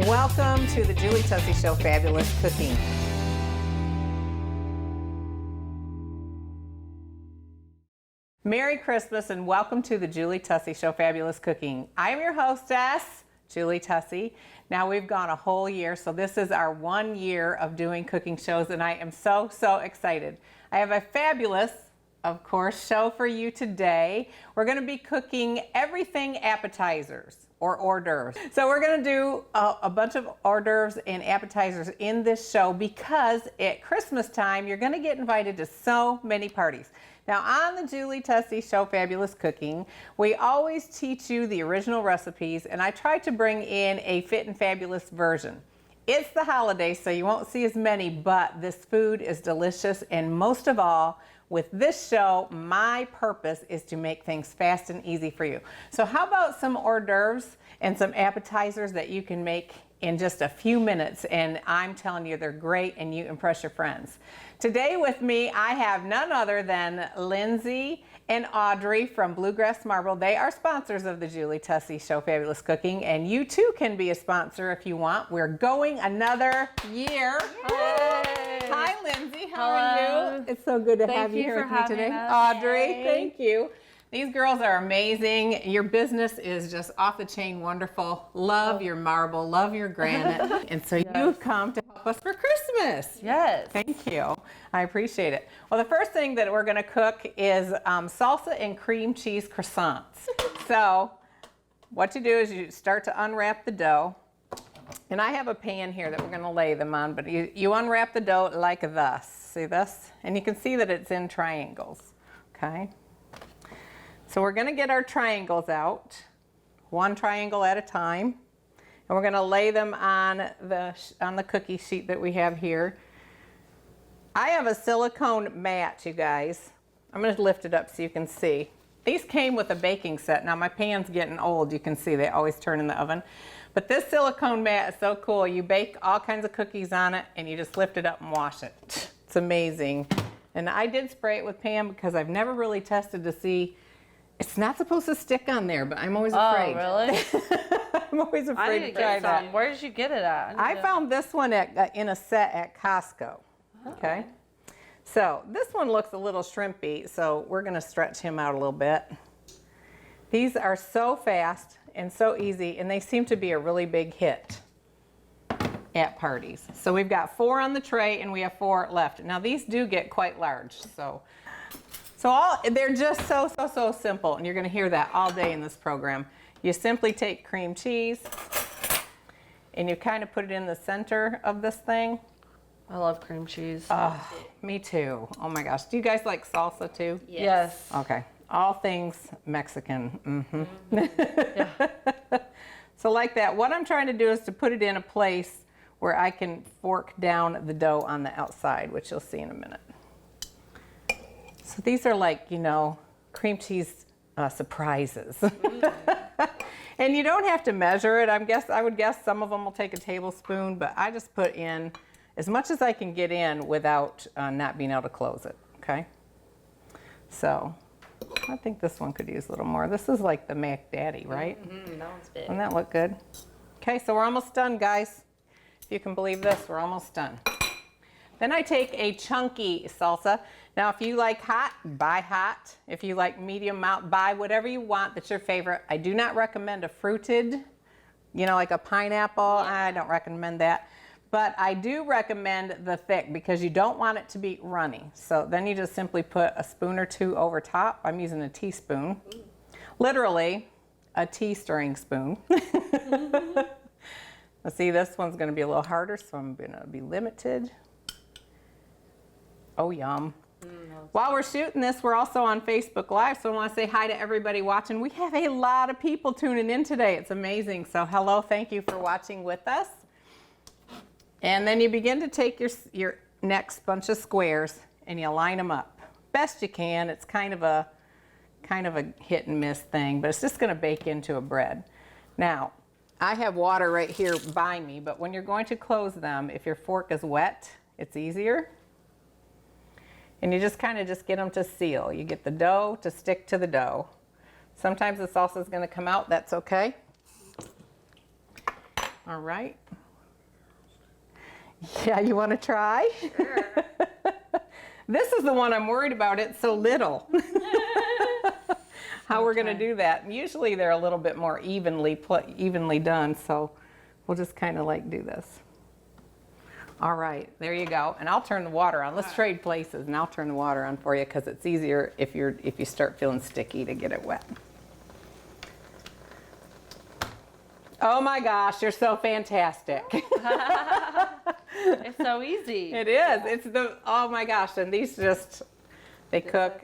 Welcome to the Julie Tussey Show, Fabulous Cooking. Merry Christmas and welcome to the Julie Tussey Show, Fabulous Cooking. I am your hostess, Julie Tussey. Now we've gone a whole year, so this is our 1 year of doing cooking shows, and I am so excited. I have a fabulous, of course, show for you today. We're going to be cooking everything appetizers or hors d'oeuvres. So we're going to do a bunch of hors d'oeuvres and appetizers in this show because at Christmas time, you're going to get invited to so many parties. Now on the Julie Tussey Show Fabulous Cooking, we always teach you the original recipes, and I try to bring in a fit and fabulous version. It's the holidays, so you won't see as many, but this food is delicious, and most of all, with this show, my purpose is to make things fast and easy for you. So how about some hors d'oeuvres and some appetizers that you can make in just a few minutes, and I'm telling you, they're great and you impress your friends. Today with me, I have none other than Lindsey and Audrey from Bluegrass Marble. They are sponsors of the Julie Tussey Show Fabulous Cooking, and you too can be a sponsor if you want. We're going another year. Yay. Hi, Lindsey. How are you? It's so good to have you here with me today. Audrey, thank you. These girls are amazing. Your business is just off the chain wonderful. Love your marble, love your granite. And so you've come to help us for Christmas. Yes. Thank you. I appreciate it. Well, the first thing that we're going to cook is salsa and cream cheese croissants. So what you do is you start to unwrap the dough. And I have a pan here that we're going to lay them on, but you unwrap the dough like this. See this? And you can see that it's in triangles. Okay? So we're going to get our triangles out, one triangle at a time, and we're going to lay them on the cookie sheet that we have here. I have a silicone mat, you guys. I'm going to lift it up so you can see. These came with a baking set. Now my pan's getting old, you can see they always turn in the oven. But this silicone mat is so cool. You bake all kinds of cookies on it and you just lift it up and wash it. It's amazing. And I did spray it with Pam because I've never really tested to see. It's not supposed to stick on there, but I'm always afraid. Oh, really? I'm always afraid to try that. Where did you get it at? I found this one in a set at Costco. Okay. So this one looks a little shrimpy, so we're going to stretch him out a little bit. These are so fast and so easy, and they seem to be a really big hit at parties. So we've got 4 on the tray, and we have 4 left. Now these do get quite large, so they're just so simple, and you're going to hear that all day in this program. You simply take cream cheese, and you kind of put it in the center of this thing. I love cream cheese. Oh, me too. Oh my gosh. Do you guys like salsa too? Yes. Okay. All things Mexican. Mm-hmm. Yeah. So like that, what I'm trying to do is to put it in a place where I can fork down the dough on the outside, which you'll see in a minute. So these are like, you know, cream cheese surprises. And you don't have to measure it. I would guess some of them will take a tablespoon, but I just put in as much as I can get in without not being able to close it, okay? So I think this one could use a little more. This is like the Mac Daddy, right? Mm-hmm, that one's big. Doesn't that look good? Okay, so we're almost done, guys. If you can believe this, we're almost done. Then I take a chunky salsa. Now, if you like hot, buy hot. If you like medium amount, buy whatever you want that's your favorite. I do not recommend a fruited, you know, like a pineapple. I don't recommend that. But I do recommend the thick because you don't want it to be runny. So then you just simply put a spoon or 2 over top. I'm using a teaspoon. Literally a tea stirring spoon. Let's see, this one's going to be a little harder, so I'm going to be limited. Oh, yum. While we're shooting this, we're also on Facebook Live, so I want to say hi to everybody watching. We have a lot of people tuning in today. It's amazing. So hello, thank you for watching with us. And then you begin to take your next bunch of squares and you line them up. Best you can. It's kind of a hit and miss thing, but it's just going to bake into a bread. Now, I have water right here by me, but when you're going to close them, if your fork is wet, it's easier. And you just kind of get them to seal. You get the dough to stick to the dough. Sometimes the salsa is going to come out. That's okay. All right. Yeah, you want to try? Sure. This is the one I'm worried about. It's so little. How we're going to do that. Usually they're a little bit more evenly done, so we'll just kind of like do this. All right, there you go. And I'll turn the water on. Let's trade places, and I'll turn the water on for you because it's easier if you start feeling sticky to get it wet. Oh my gosh, you're so fantastic. It's so easy. It is. It's the, oh my gosh, and these just, they cook.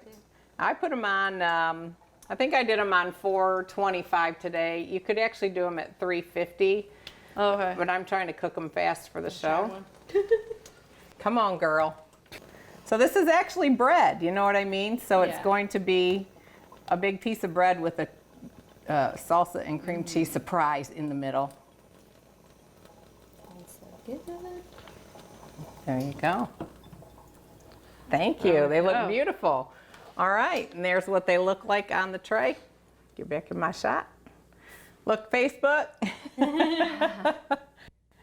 I put them on, I think I did them on 425 today. You could actually do them at 350. Okay. But I'm trying to cook them fast for the show. Come on, girl. So this is actually bread, you know what I mean? So it's going to be a big piece of bread with a salsa and cream cheese surprise in the middle. There you go. Thank you. They look beautiful. All right, and there's what they look like on the tray. Get back in my shot. Look, Facebook.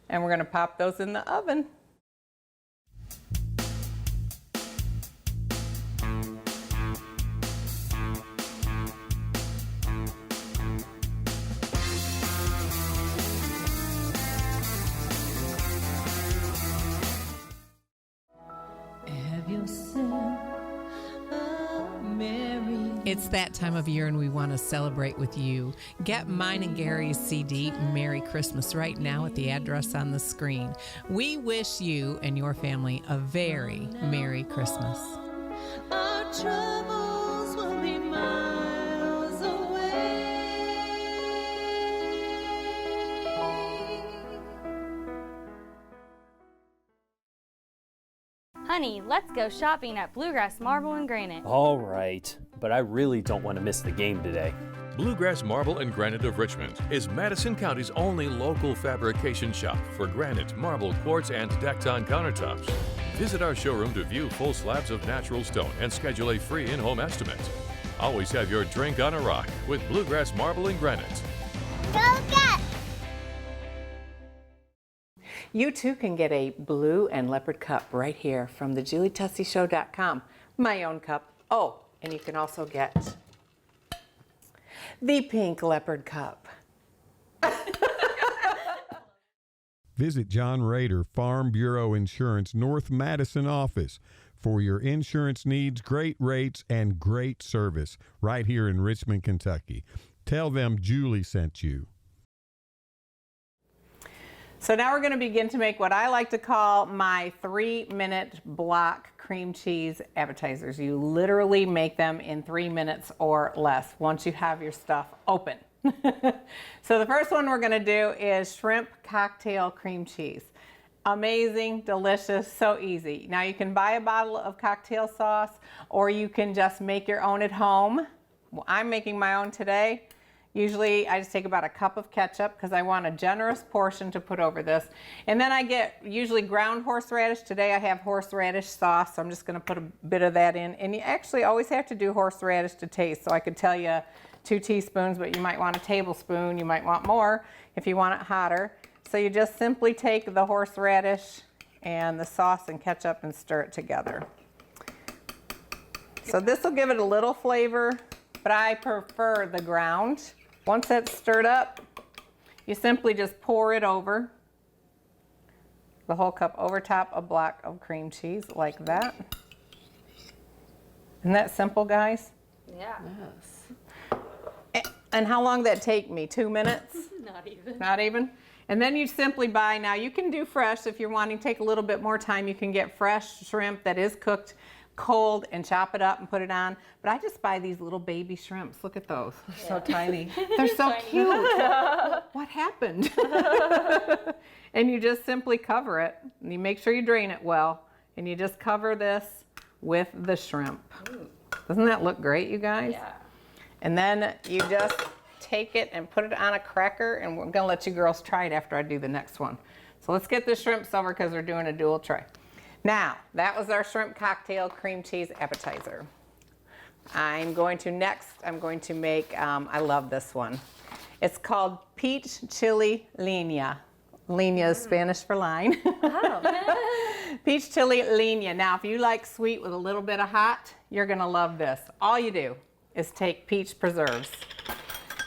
And we're going to pop those in the oven. It's that time of year and we want to celebrate with you. Get mine and Gary's CD, Merry Christmas, right now at the address on the screen. We wish you and your family a very Merry Christmas. Our troubles will be miles away. Honey, let's go shopping at Bluegrass Marble and Granite. All right, but I really don't want to miss the game today. Bluegrass Marble and Granite of Richmond is Madison County's only local fabrication shop for granite, marble, quartz, and decked-on countertops. Visit our showroom to view full slabs of natural stone and schedule a free in-home estimate. Always have your drink on a rock with Bluegrass Marble and Granite. Go get! You too can get a blue and leopard cup right here from thejulie.tussey.com. My own cup. Oh, and you can also get the pink leopard cup. Visit John Rader, Farm Bureau Insurance, North Madison office for your insurance needs, great rates, and great service right here in Richmond, Kentucky. Tell them Julie sent you. So now we're going to begin to make what I like to call my 3-minute block cream cheese appetizers. You literally make them in 3 minutes or less once you have your stuff open. So the first one we're going to do is shrimp cocktail cream cheese. Amazing, delicious, so easy. Now you can buy a bottle of cocktail sauce or you can just make your own at home. Well, I'm making my own today. Usually I just take about a cup of ketchup because I want a generous portion to put over this. And then I get usually ground horseradish. Today I have horseradish sauce, so I'm just going to put a bit of that in. And you actually always have to do horseradish to taste. So I could tell you 2 teaspoons, but you might want a tablespoon. You might want more if you want it hotter. So you just simply take the horseradish and the sauce and ketchup and stir it together. So this will give it a little flavor, but I prefer the ground. Once that's stirred up, you simply just pour it over the whole cup over top a block of cream cheese like that. Isn't that simple, guys? Yeah. And how long did that take me? 2 minutes? Not even. Not even? And then you simply buy, now you can do fresh if you're wanting to take a little bit more time. You can get fresh shrimp that is cooked cold and chop it up and put it on. But I just buy these little baby shrimps. Look at those. They're so tiny. They're so cute. What happened? And you just simply cover it. And you make sure you drain it well. And you just cover this with the shrimp. Doesn't that look great, you guys? Yeah. And then you just take it and put it on a cracker, and we're gonna let you girls try it after I do the next one. So let's get the shrimps over because we're doing a dual tray. Now, that was our shrimp cocktail cream cheese appetizer. I'm going to make, I love this one. It's called Peach Chili Linea. Linea is Spanish for line. Peach Chili Linea. Now, if you like sweet with a little bit of hot, you're gonna love this. All you do is take peach preserves.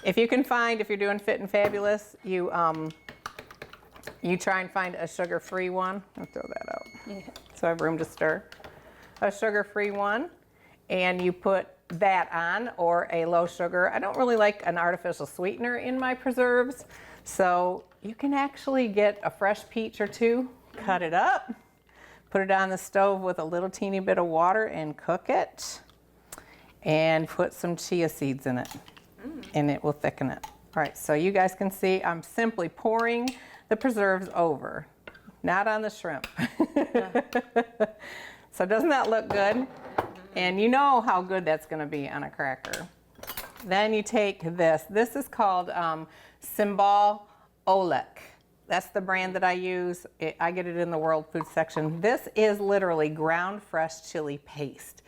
If you can find, if you're doing Fit and Fabulous, you try and find a sugar-free one. I'll throw that out so I have room to stir. A sugar-free one, and you put that on, or a low sugar. I don't really like an artificial sweetener in my preserves, so you can actually get a fresh peach or two, cut it up, put it on the stove with a little teeny bit of water and cook it, and put some chia seeds in it, and it will thicken it. All right, so you guys can see I'm simply pouring the preserves over, not on the shrimp. So doesn't that look good? And you know how good that's gonna be on a cracker. Then you take this. This is called Cymbal Olek. That's the brand that I use. I get it in the World Food section. This is literally ground fresh chili paste.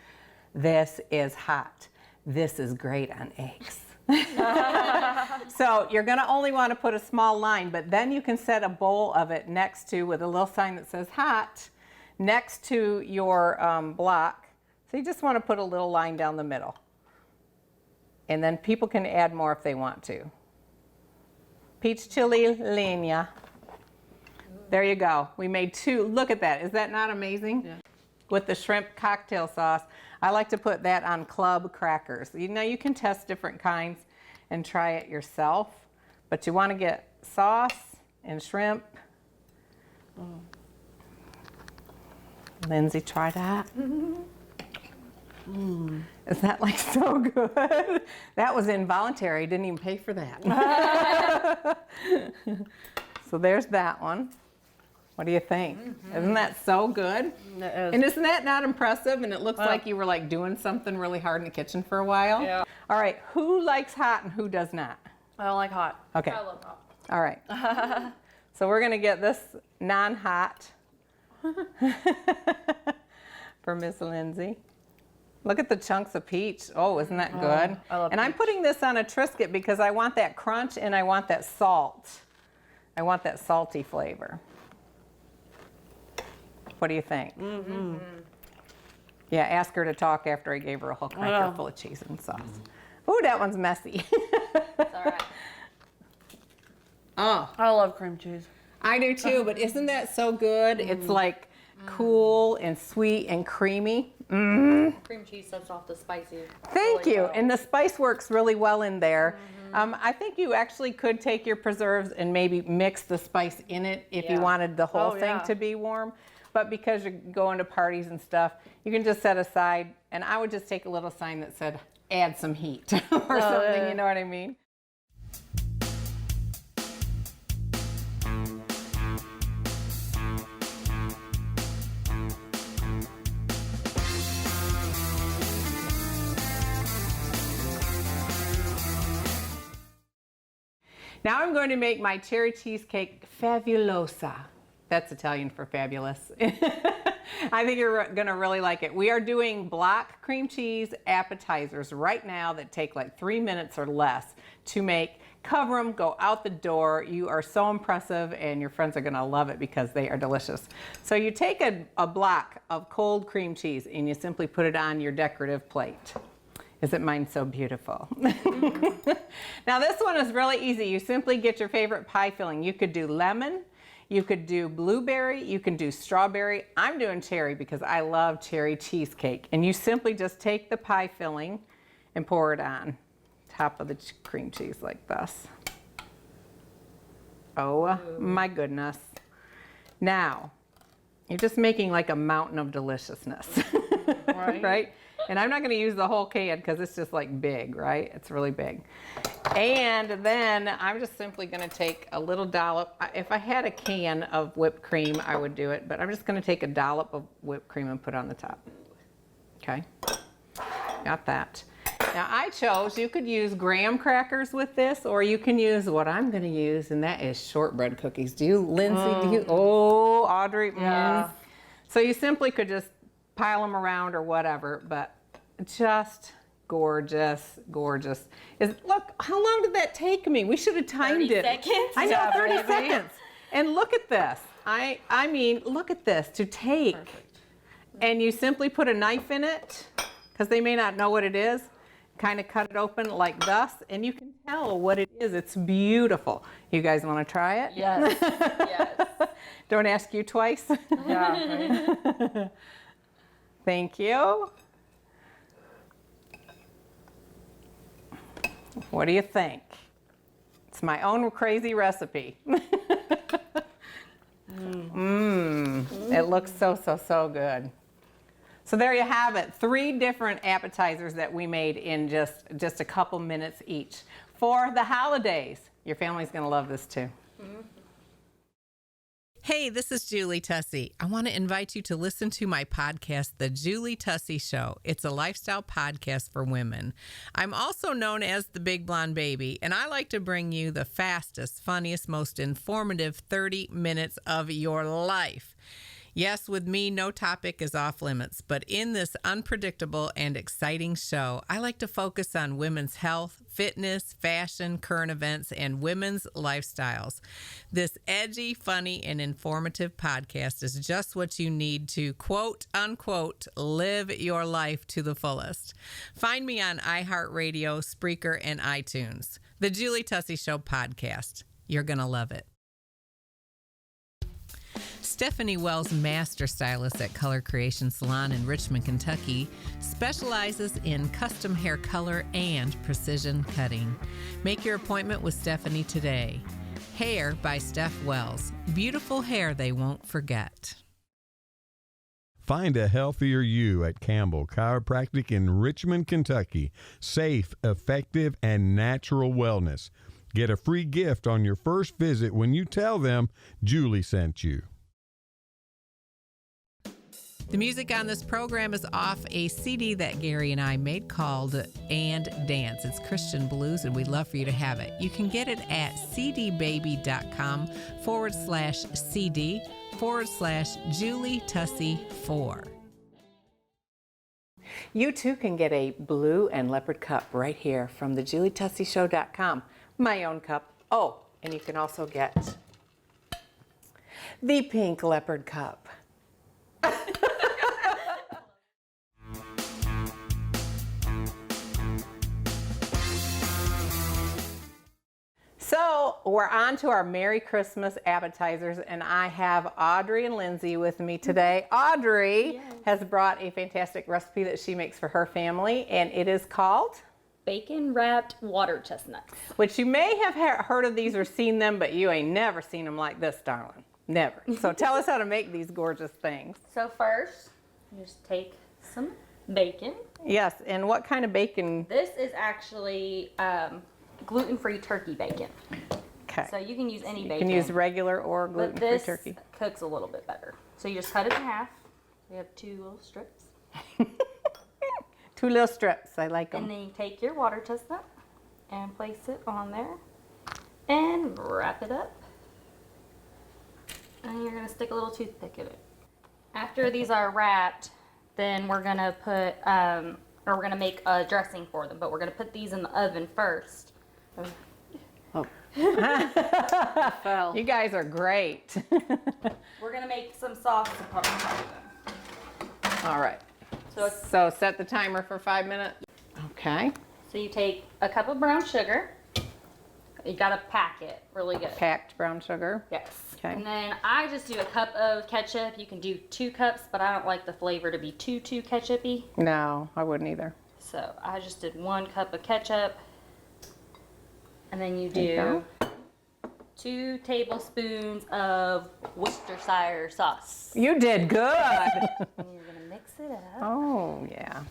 This is hot. This is great on eggs. So you're gonna only wanna put a small line, but then you can set a bowl of it next to, with a little sign that says hot, next to your block. So you just wanna put a little line down the middle. And then people can add more if they want to. Peach Chili Linea. There you go. We made 2. Look at that. Is that not amazing? Yeah. With the shrimp cocktail sauce. I like to put that on club crackers. You know, you can test different kinds and try it yourself, but you want to get sauce and shrimp. Lindsey, try that. Is that like so good? That was involuntary. Didn't even pay for that. So there's that one. What do you think? Isn't that so good? It is. And isn't that not impressive? And it looks like you were like doing something really hard in the kitchen for a while. Yeah. All right, who likes hot and who does not? I don't like hot. Okay. I love hot. All right. So we're gonna get this non-hot for Miss Lindsey. Look at the chunks of peach. Oh, isn't that good? I love and I'm peach. putting this on a Triscuit because I want that crunch and I want that salt. I want that salty flavor. What do you think? Yeah, ask her to talk after I gave her a whole cracker full of cheese and sauce. Ooh, that one's messy. It's all right. Oh, I love cream cheese. I do too, but isn't that so good? It's like cool and sweet and creamy. Cream cheese sets off the spicy. Thank really you. well. And the spice works really well in there. I think you actually could take your preserves and maybe mix the spice in it if you Yeah. wanted the whole Oh, thing yeah. to be warm. But because you're going to parties and stuff, you can just set aside, and I would just take a little sign that said, add some heat or something, yeah. you know what I mean? Now I'm going to make my cherry cheesecake fabulosa. That's Italian for fabulous. I think you're gonna really like it. We are doing block cream cheese appetizers right now that take like 3 minutes or less to make. Cover them, go out the door. You are so impressive and your friends are gonna love it because they are delicious. So you take a block of cold cream cheese and you simply put it on your decorative plate. Isn't mine so beautiful? Now this one is really easy. You simply get your favorite pie filling. You could do lemon, you could do blueberry, you can do strawberry. I'm doing cherry because I love cherry cheesecake. And you simply just take the pie filling and pour it on top of the cream cheese like this. Oh my goodness. Now, you're just making like a mountain of deliciousness, right? And I'm not gonna use the whole can because it's just like big, right? It's really big. And then I'm just simply gonna take a little dollop. If I had a can of whipped cream, I would do it, but I'm just gonna take a dollop of whipped cream and put on the top. Okay, got that. Now I chose, you could use graham crackers with this, or you can use what I'm gonna use, and that is shortbread cookies. Do you, Lindsey, do you, oh, Audrey, Yeah. So you simply could just pile them around or whatever, but just gorgeous, gorgeous. Look, how long did that take me? We should have timed 30 it. seconds? I know, Yeah, 30 baby. seconds. And look at this. I mean, look at this. To take, and you simply put a knife in it, because they may not know what it is. Kind of cut it open like thus, and you can tell what it is. It's beautiful. You guys want to try it? Yes. Yes. Don't ask you twice. Yeah. Right. Thank you. What do you think? It's my own crazy recipe. It looks so good. So there you have it, 3 different appetizers that we made in just a couple minutes each for the holidays. Your family's gonna love this too. Hey, this is Julie Tussey. I want to invite you to listen to my podcast, The Julie Tussey Show. It's a lifestyle podcast for women. I'm also known as the Big Blonde Baby, and I like to bring you the fastest, funniest, most informative 30 minutes of your life. Yes, with me, no topic is off limits, but in this unpredictable and exciting show, I like to focus on women's health, fitness, fashion, current events, and women's lifestyles. This edgy, funny, and informative podcast is just what you need to, quote, unquote, live your life to the fullest. Find me on iHeartRadio, Spreaker, and iTunes. The Julie Tussey Show podcast. You're going to love it. Stephanie Wells, master stylist at Color Creation Salon in Richmond, Kentucky, specializes in custom hair color and precision cutting. Make your appointment with Stephanie today. Hair by Steph Wells. Beautiful hair they won't forget. Find a healthier you at Campbell Chiropractic in Richmond, Kentucky. Safe, effective, and natural wellness. Get a free gift on your first visit when you tell them Julie sent you. The music on this program is off a CD that Gary and I made called And Dance. It's Christian blues, and we'd love for you to have it. You can get it at cdbaby.com/CD/Julie Tussey 4. You too can get a blue and leopard cup right here from thejulietusseyshow.com. My own cup. Oh, and you can also get the pink leopard cup. So we're on to our Merry Christmas appetizers, and I have Audrey and Lindsey with me today. Audrey has brought a fantastic recipe that she makes for her family, and it is called? Bacon Wrapped Water Chestnuts. Which you may have heard of these or seen them, but you ain't never seen them like this, darling. Never. So tell us how to make these gorgeous things. So first, you just take some bacon. Yes, and what kind of bacon? This is actually gluten-free turkey bacon. Okay. So you can use any You bacon. can use regular or but gluten-free this turkey. cooks a little bit better. So you just cut it in half. We have 2 little strips. 2 little strips. I like them. And then you take your water chestnut and place it on there and wrap it up. And you're going to stick a little toothpick in it. After these are wrapped, then we're going to put, or we're going to make a dressing for them, but we're going to put these in the oven first. Oh. Fell. You guys are great. We're going to make some sauce to put on top of them. All right. So, So set the timer for 5 minutes. Okay. so you take a cup of brown sugar. You got to pack it really good. Packed brown sugar. Yes. Okay. And then I just do a cup of ketchup. You can do 2 cups, but I don't like the flavor to be too ketchup-y. No, I wouldn't either. So I just did 1 cup of ketchup. And then you There you do 2 tablespoons of Worcestershire sauce. You did good. And you're going to mix it up. Oh, yeah.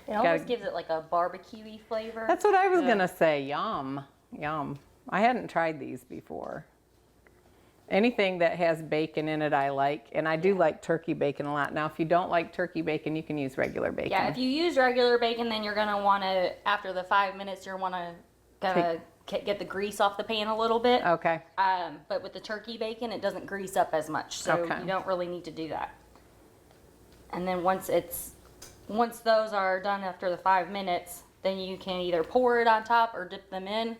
It almost gives it like a barbecue-y flavor. That's what I was going to say. Yum. Yum. I hadn't tried these before. Anything that has bacon in it I like, and I do like turkey bacon a lot. Now, if you don't like turkey bacon, you can use regular bacon. Yeah, if you use regular bacon, then you're going to want to, after the 5 minutes, you're want to get the grease off the pan a little bit. Okay. But with the turkey bacon, it doesn't grease up as much, so Okay. you don't really need to do that. And then once those are done after the 5 minutes, then you can either pour it on top or dip them in,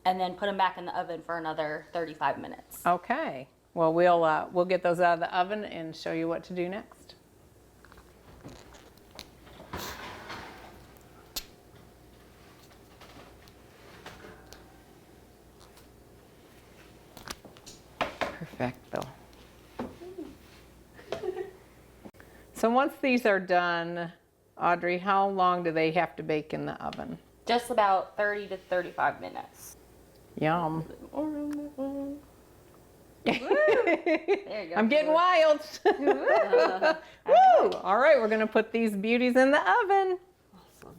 and then put them back in the oven for another 35 minutes. Okay. Well, we'll get those out of the oven and show you what to do next. Perfecto. So once these are done, Audrey, how long do they have to bake in the oven? Just about 30 to 35 minutes. Yum. There you go. I'm getting wild. Woo! All right, we're gonna put these beauties in the oven. Awesome.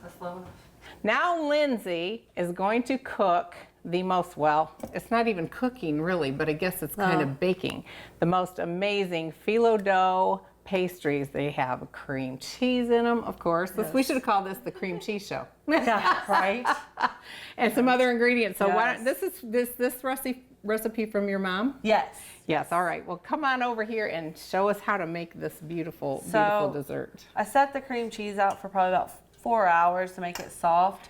That's low enough. Now Lindsey is going to cook the most, well, it's not even cooking really, but I guess it's kind of baking. The most amazing phyllo dough pastries. They have cream cheese in them, of course. We should have called this the cream cheese show. Yeah, right? And some other ingredients. So why don't, Yes. this recipe from your mom? Yes. Yes, all right. Well, come on over here and show us how to make this beautiful, So- beautiful dessert. I set the cream cheese out for probably about 4 hours to make it soft.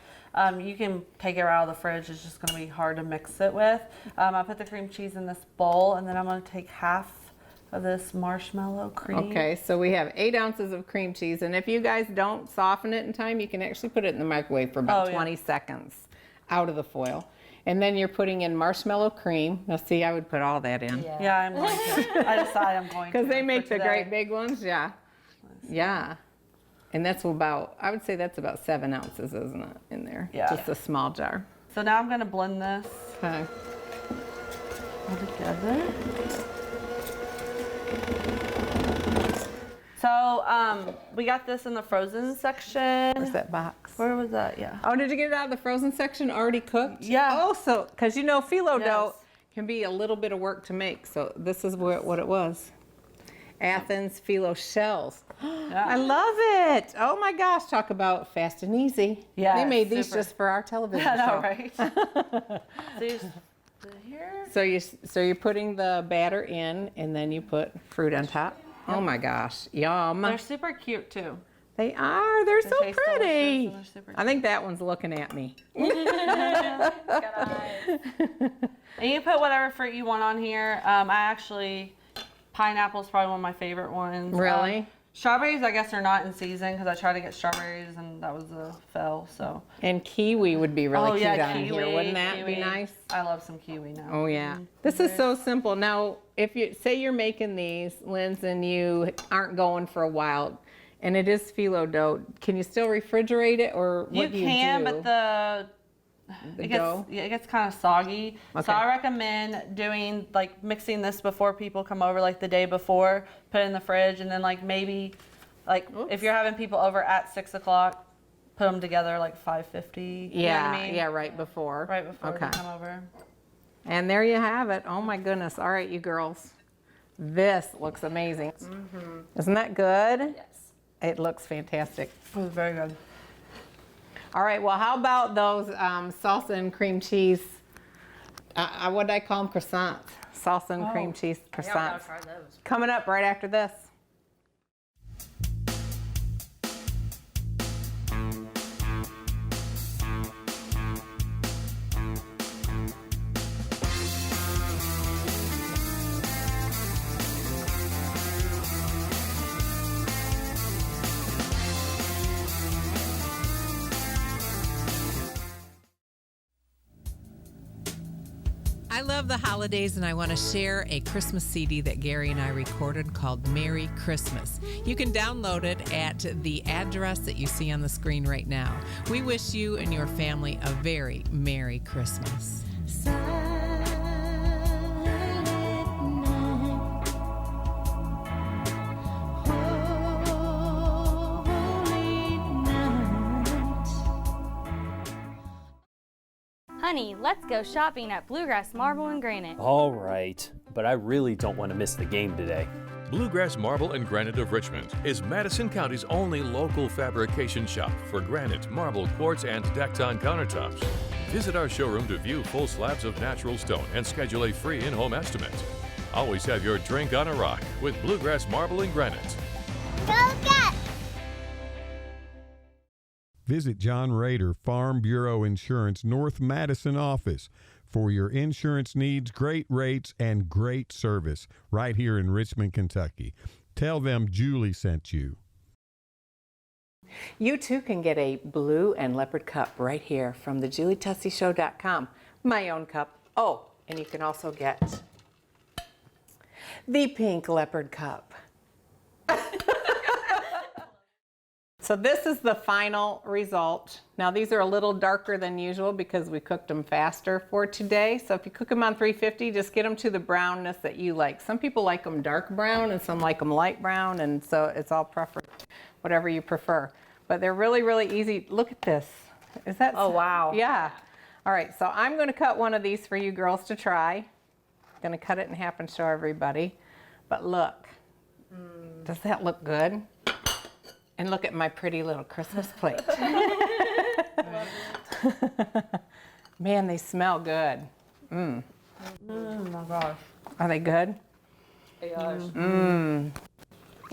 You can take it out of the fridge. It's just going to be hard to mix it with. I put the cream cheese in this bowl, and then I'm going to take half of this marshmallow cream. Okay, so we have 8 ounces of cream cheese, and if you guys don't soften it in time, you can actually put it in the microwave for about 20 seconds out of the foil. And then you're putting in marshmallow cream. Now see, I would put all that in. Yeah, I'm going to. I decide I'm going to. Because they for make the today. great big ones, yeah. Yeah. And that's about, I would say that's about 7 ounces, isn't it, in there? Yeah. Just a small jar. So now I'm going to blend this Okay. all together. So we got this in the frozen section. Where's that box? Where was that? Yeah. Oh, did you get it out of the frozen section already cooked? Yeah. Oh, so, because you know phyllo dough Yes. can be a little bit of work to make. So this is what it was. Athens phyllo shells. I love it. Oh my gosh, talk about fast and easy. Yeah, They made these super. just for our television I know, show. right? So you just put it here. So you're putting the batter in and then you put fruit on top. Oh my gosh, yum. They're super cute too. They are. They're so taste delicious pretty. and they're super I think that one's looking at me. And you put whatever fruit you want on here. Pineapple's probably one of my favorite ones. Really? Strawberries, I guess, are not in season because I tried to get strawberries and that was a fail. So. And kiwi would be really cute on kiwi, here. Wouldn't that be kiwi. nice? I love some kiwi now. Oh yeah. This is so simple. Now, if you say you're making these, Linz, and you aren't going for a while, and it is phyllo dough, can you still refrigerate it, or what You do you can, do? but it dough? gets kind of soggy. Okay. So I recommend doing mixing this before people come over, like the day before, put it in the fridge, and then maybe if you're having people over at 6 o'clock, put them together like 5:50. You know what I mean? Yeah, right before. Right before Okay. they come over. And there you have it. Oh my goodness. All right, you girls. This looks amazing. Isn't that good? Yes. It looks fantastic. It was very good. All right, well, how about those salsa and cream cheese, what did I call them, croissants? Salsa and cream cheese croissants. try those. Coming up right after this. I love the holidays, and I want to share a Christmas CD that Gary and I recorded called Merry Christmas. You can download it at the address that you see on the screen right now. We wish you and your family a very Merry Christmas. Honey, let's go shopping at Bluegrass Marble and Granite. All right, but I really don't want to miss the game today. Bluegrass Marble and Granite of Richmond is Madison County's only local fabrication shop for granite, marble, quartz, and decked-on countertops. Visit our showroom to view full slabs of natural stone and schedule a free in-home estimate. Always have your drink on a rock with Bluegrass Marble and Granite. Go get! Visit John Rader, Farm Bureau Insurance, North Madison office for your insurance needs, great rates, and great service right here in Richmond, Kentucky. Tell them Julie sent you. You too can get a blue and leopard cup right here from thejulietusseyshow.com. My own cup. Oh, and you can also get the pink leopard cup. So this is the final result. Now these are a little darker than usual because we cooked them faster for today. So if you cook them on 350, just get them to the brownness that you like. Some people like them dark brown and some like them light brown, and so it's all preference, whatever you prefer. But they're really, really easy. Look at this. Is that? Oh, wow. Yeah. All right, so I'm going to cut one of these for you girls to try. I'm going to cut it in half and show everybody. But look, does that look good? And look at my pretty little Christmas plate. Man, they smell good. Oh my gosh. Are they good?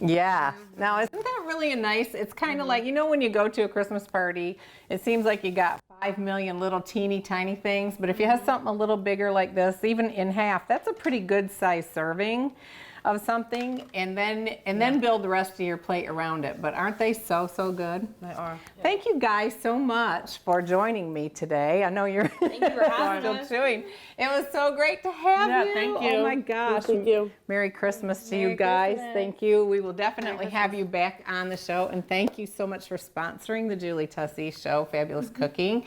Yeah. Now, isn't that really nice? It's kind of like, you know, when you go to a Christmas party, it seems like you got 5 million little teeny tiny things. But if you have something a little bigger like this, even in half, that's a pretty good size serving of something, and then build the rest of your plate around it. But aren't they so good? They are. Thank you guys so much for joining me today. I know you're Thank you for having still us. chewing. It was so great to have you. Thank you. Oh my gosh. Thank you. Merry Christmas to Merry you guys. Christmas. Thank you. We will definitely have you back on the show. And thank you so much for sponsoring the Julie Tussey Show, Fabulous Cooking.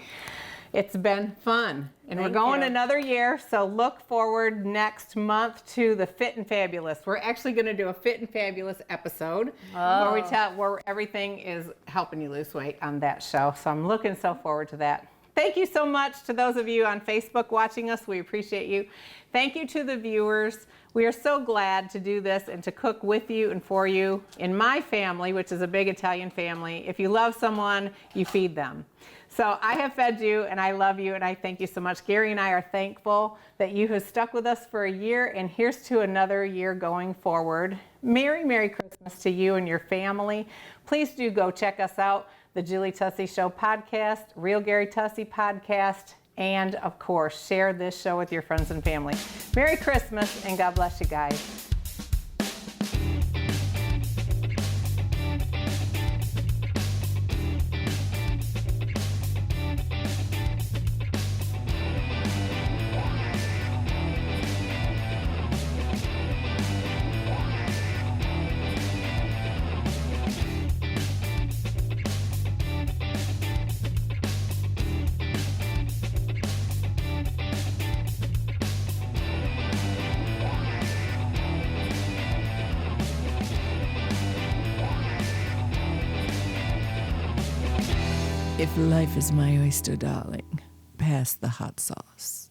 It's been fun. And we're Thank going you. another year, so look forward next month to the Fit and Fabulous. We're actually going to do a Fit and Fabulous episode where everything is helping you lose weight on that show. So I'm looking so forward to that. Thank you so much to those of you on Facebook watching us. We appreciate you. Thank you to the viewers. We are so glad to do this and to cook with you and for you. In my family, which is a big Italian family, if you love someone, you feed them. So I have fed you, and I love you, and I thank you so much. Gary and I are thankful that you have stuck with us for a year, and here's to another year going forward. Merry, Merry Christmas to you and your family. Please do go check us out, the Julie Tussey Show podcast, Real Gary Tussey podcast, and of course, share this show with your friends and family. Merry Christmas, and God bless you guys. If life is my oyster, darling, pass the hot sauce.